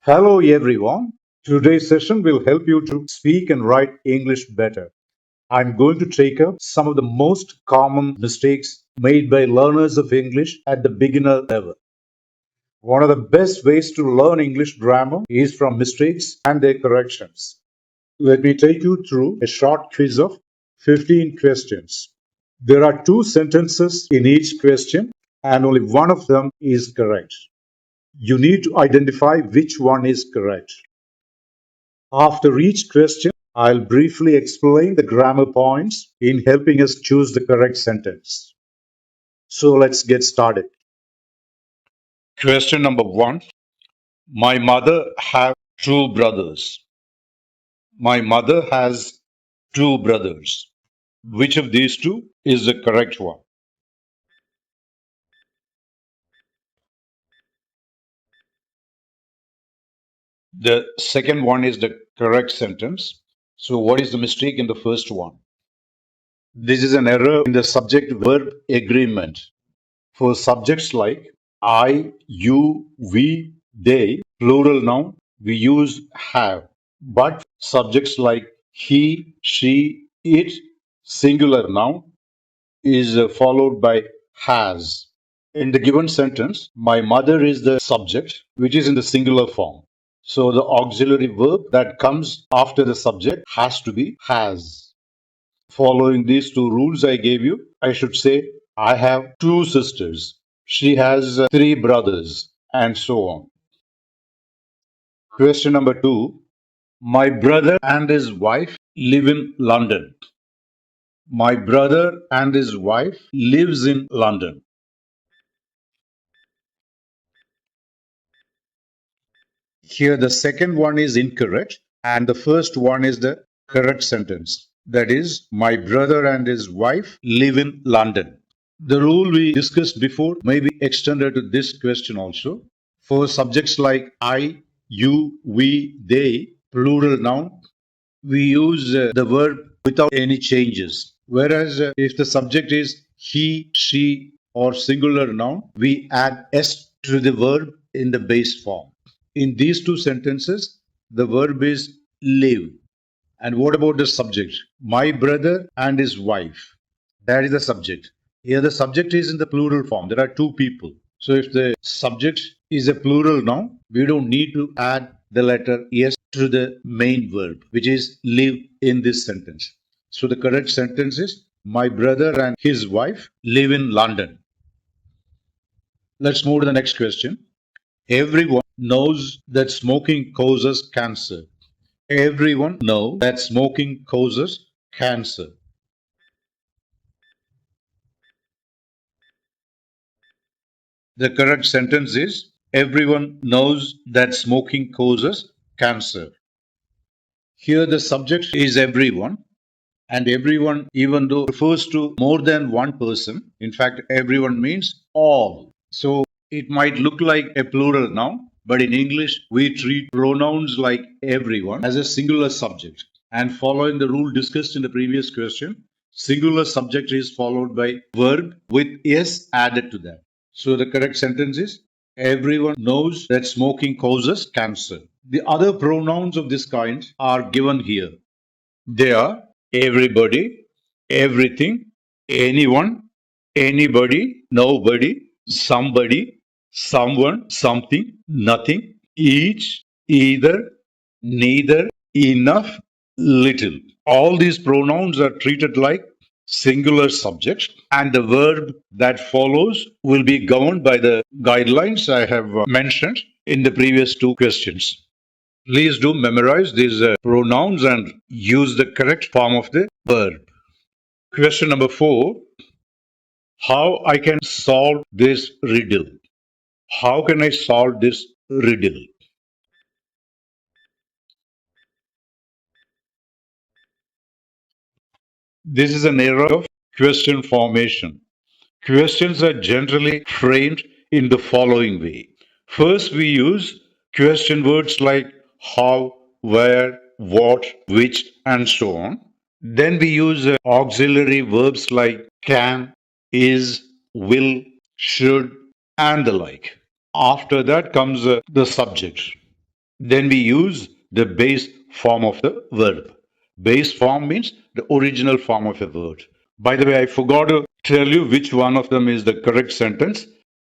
Hello everyone. Today's session will help you to speak and write English better. I'm going to take up some of the most common mistakes made by learners of English at the beginner level. One of the best ways to learn English grammar is from mistakes and their corrections. Let me take you through a short quiz of 15 questions. There are two sentences in each question and only one of them is correct. You need to identify which one is correct. After each question, I'll briefly explain the grammar points in helping us choose the correct sentence. So let's get started. Question number one. My mother have two brothers. My mother has two brothers. Which of these two is the correct one? The second one is the correct sentence. So what is the mistake in the first one? This is an error in the subject verb agreement. For subjects like I, you, we, they, plural noun, we use have. But subjects like he, she, it, singular noun, is followed by has. In the given sentence, my mother is the subject, which is in the singular form. So the auxiliary verb that comes after the subject has to be has. Following these two rules I gave you, I should say, I have two sisters. She has three brothers, and so on. Question number two. My brother and his wife live in London. My brother and his wife lives in London. Here the second one is incorrect and the first one is the correct sentence. That is, my brother and his wife live in London. The rule we discussed before may be extended to this question also. For subjects like I, you, we, they, plural noun, we use the verb without any changes. Whereas if the subject is he, she, or singular noun, we add s to the verb in the base form. In these two sentences, the verb is live. And what about the subject? My brother and his wife. That is the subject. Here, the subject is in the plural form. There are two people. So, if the subject is a plural noun, we don't need to add the letter S to the main verb, which is live in this sentence. So, the correct sentence is my brother and his wife live in London. Let's move to the next question. Everyone knows that smoking causes cancer. Everyone knows that smoking causes cancer. The correct sentence is everyone knows that smoking causes cancer. Here the subject is everyone, and everyone, even though refers to more than one person, in fact, everyone means all. So it might look like a plural noun, but in English, we treat pronouns like everyone as a singular subject. And following the rule discussed in the previous question, singular subject is followed by verb with s added to that. So the correct sentence is everyone knows that smoking causes cancer. The other pronouns of this kind are given here. They are everybody, everything, anyone, anybody, nobody, somebody, someone, something, nothing, each, either, neither, enough, little. All these pronouns are treated like singular subjects, and the verb that follows will be governed by the guidelines I have mentioned in the previous two questions. Please do memorize these pronouns and use the correct form of the verb. Question number 4. How I can solve this riddle? How can I solve this riddle? This is an error of question formation. Questions are generally framed in the following way. First, we use question words like how, where, what, which, and so on. Then we use auxiliary verbs like can, is, will, should, and the like. After that comes the subject. Then we use the base form of the verb. Base form means the original form of a word. By the way, I forgot to tell you which one of them is the correct sentence.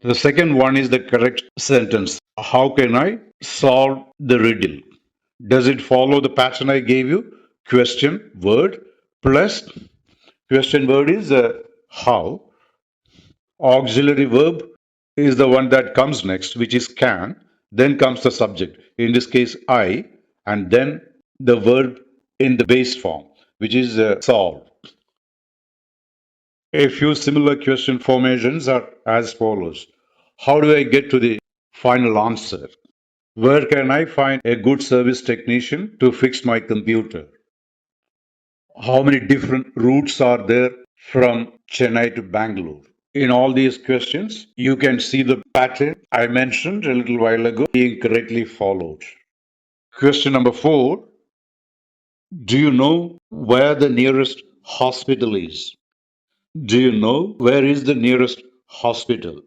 The second one is the correct sentence. How can I solve the riddle? Does it follow the pattern I gave you? Question, word, plus question word is how. Auxiliary verb is the one that comes next, which is can. Then comes the subject. In this case, I, and then the verb in the base form, which is solve. A few similar question formations are as follows. How do I get to the final answer? Where can I find a good service technician to fix my computer? How many different routes are there from Chennai to Bangalore? In all these questions, you can see the pattern I mentioned a little while ago being correctly followed. Question number 4. Do you know where the nearest hospital is? Do you know where is the nearest hospital?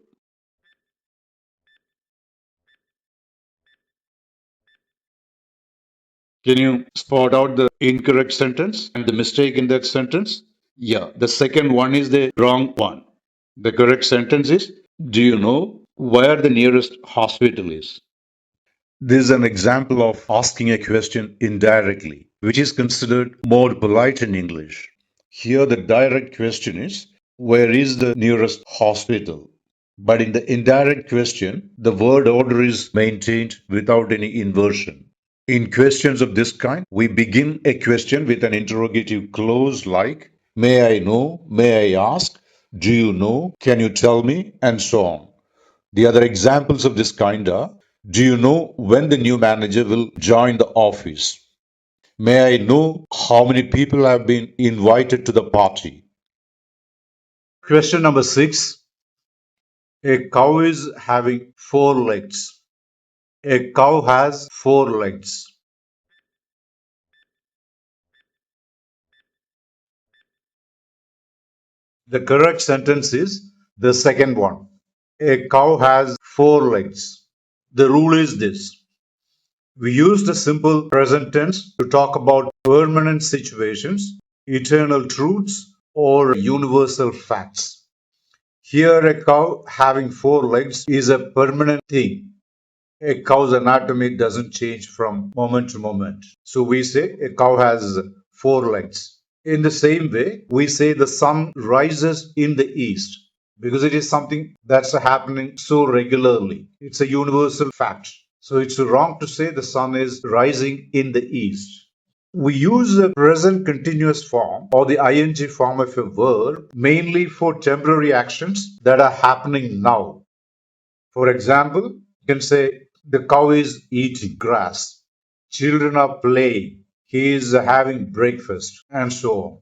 Can you spot out the incorrect sentence and the mistake in that sentence? Yeah, the second one is the wrong one. The correct sentence is, do you know where the nearest hospital is? This is an example of asking a question indirectly, which is considered more polite in English. Here, the direct question is, where is the nearest hospital? But in the indirect question, the word order is maintained without any inversion. In questions of this kind, we begin a question with an interrogative clause like, may I know, may I ask, do you know, can you tell me, and so on. The other examples of this kind are, do you know when the new manager will join the office? May I know how many people have been invited to the party? Question number 6. A cow is having 4 legs. A cow has 4 legs. The correct sentence is the second one. A cow has 4 legs. The rule is this. We use the simple present tense to talk about permanent situations, eternal truths, or universal facts. Here, a cow having 4 legs is a permanent thing. A cow's anatomy doesn't change from moment to moment. So we say a cow has 4 legs. In the same way, we say the sun rises in the east because it is something that's happening so regularly. It's a universal fact. So it's wrong to say the sun is rising in the east. We use the present continuous form or the ing form of a verb mainly for temporary actions that are happening now. For example, you can say the cow is eating grass, children are playing, he is having breakfast, and so on.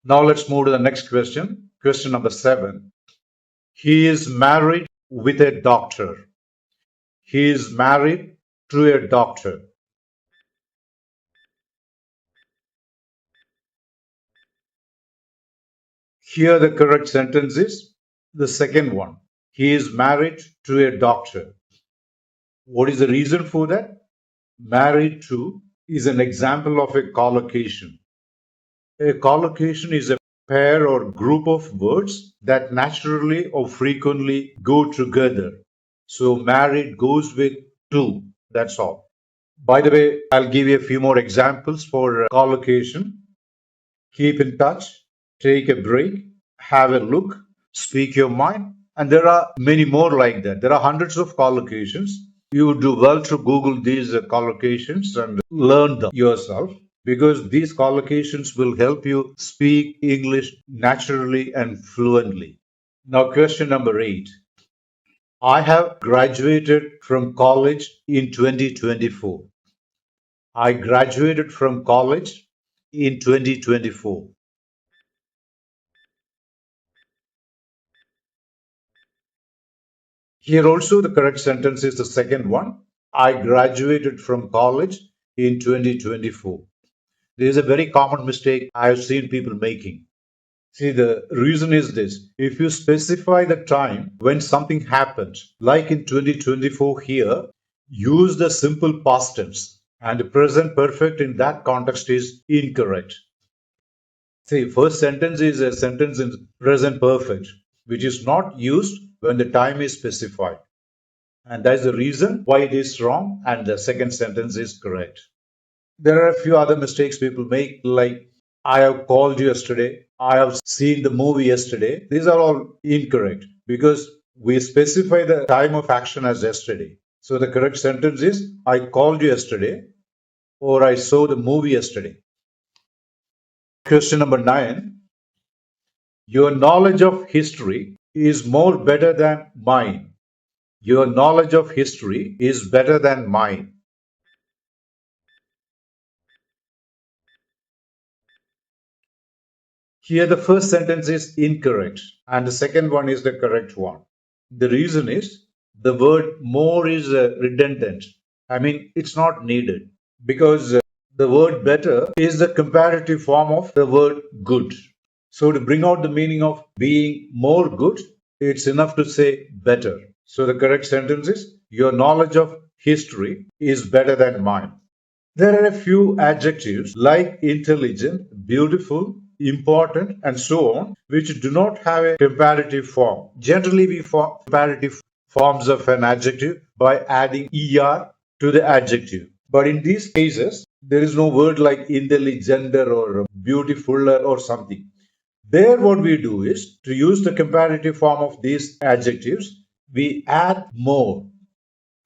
Now let's move to the next question. Question number 7. He is married with a doctor. He is married to a doctor. Here the correct sentence is the second one. He is married to a doctor. What is the reason for that? Married to is an example of a collocation. A collocation is a pair or group of words that naturally or frequently go together. So married goes with to. That's all. By the way, I'll give you a few more examples for collocation. Keep in touch, take a break, have a look, speak your mind, and there are many more like that. There are hundreds of collocations. You would do well to Google these collocations and learn them yourself because these collocations will help you speak English naturally and fluently. Now, question number 8. I have graduated from college in 2024. I graduated from college in 2024. Here also the correct sentence is the second one. I graduated from college in 2024. This is a very common mistake I have seen people making. See, the reason is this. If you specify the time when something happened, like in 2024 here, use the simple past tense, and the present perfect in that context is incorrect. See, first sentence is a sentence in present perfect, which is not used when the time is specified. And that is the reason why it is wrong, and the second sentence is correct. There are a few other mistakes people make, like I have called you yesterday, I have seen the movie yesterday. These are all incorrect because we specify the time of action as yesterday. So the correct sentence is I called you yesterday or I saw the movie yesterday. Question number 9. Your knowledge of history is more better than mine. Your knowledge of history is better than mine. Here, the first sentence is incorrect, and the second one is the correct one. The reason is the word more is redundant. I mean, it's not needed because the word better is the comparative form of the word good. So, to bring out the meaning of being more good, it's enough to say better. So, the correct sentence is your knowledge of history is better than mine. There are a few adjectives like intelligent, beautiful, important, and so on, which do not have a comparative form. Generally, we form comparative forms of an adjective by adding er to the adjective. But in these cases, there is no word like intelligent or beautiful or something. There, what we do is to use the comparative form of these adjectives, we add more.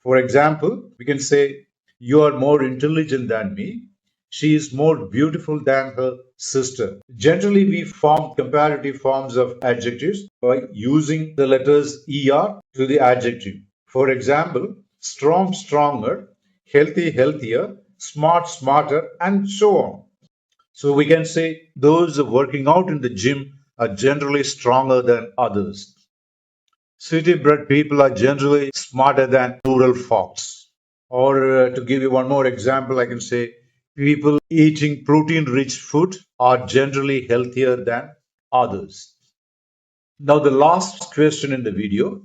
For example, we can say, you are more intelligent than me. She is more beautiful than her sister. Generally, we form comparative forms of adjectives by using the letters er to the adjective. For example, strong, stronger, healthy, healthier, smart, smarter, and so on. So we can say those working out in the gym are generally stronger than others. City bred people are generally smarter than rural folks. Or to give you one more example, I can say people eating protein rich food are generally healthier than others. Now, the last question in the video.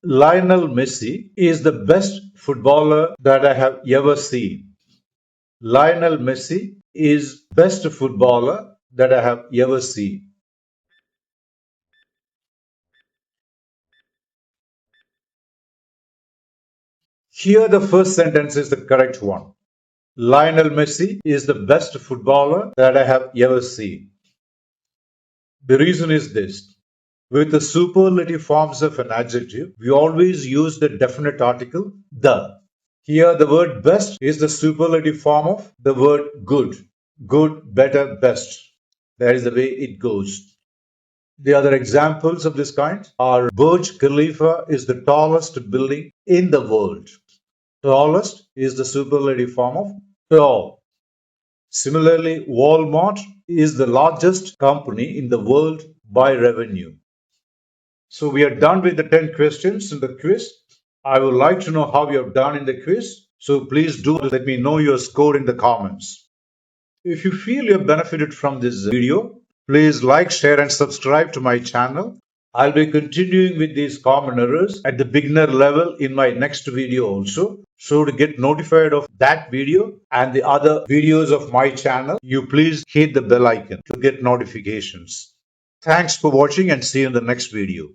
Lionel Messi is the best footballer that I have ever seen. Lionel Messi is best footballer that I have ever seen. Here, the first sentence is the correct one. Lionel Messi is the best footballer that I have ever seen. The reason is this. With the superlative forms of an adjective, we always use the definite article the. Here, the word best is the superlative form of the word good. Good, better, best. That is the way it goes. The other examples of this kind are Burj Khalifa is the tallest building in the world. Tallest is the superlative form of tall. Similarly, Walmart is the largest company in the world by revenue. So we are done with the 10 questions in the quiz. I would like to know how you have done in the quiz. So please do let me know your score in the comments. If you feel you have benefited from this video, please like, share and subscribe to my channel. I'll be continuing with these common errors at the beginner level in my next video also. So to get notified of that video and the other videos of my channel, you please hit the bell icon to get notifications. Thanks for watching and see you in the next video.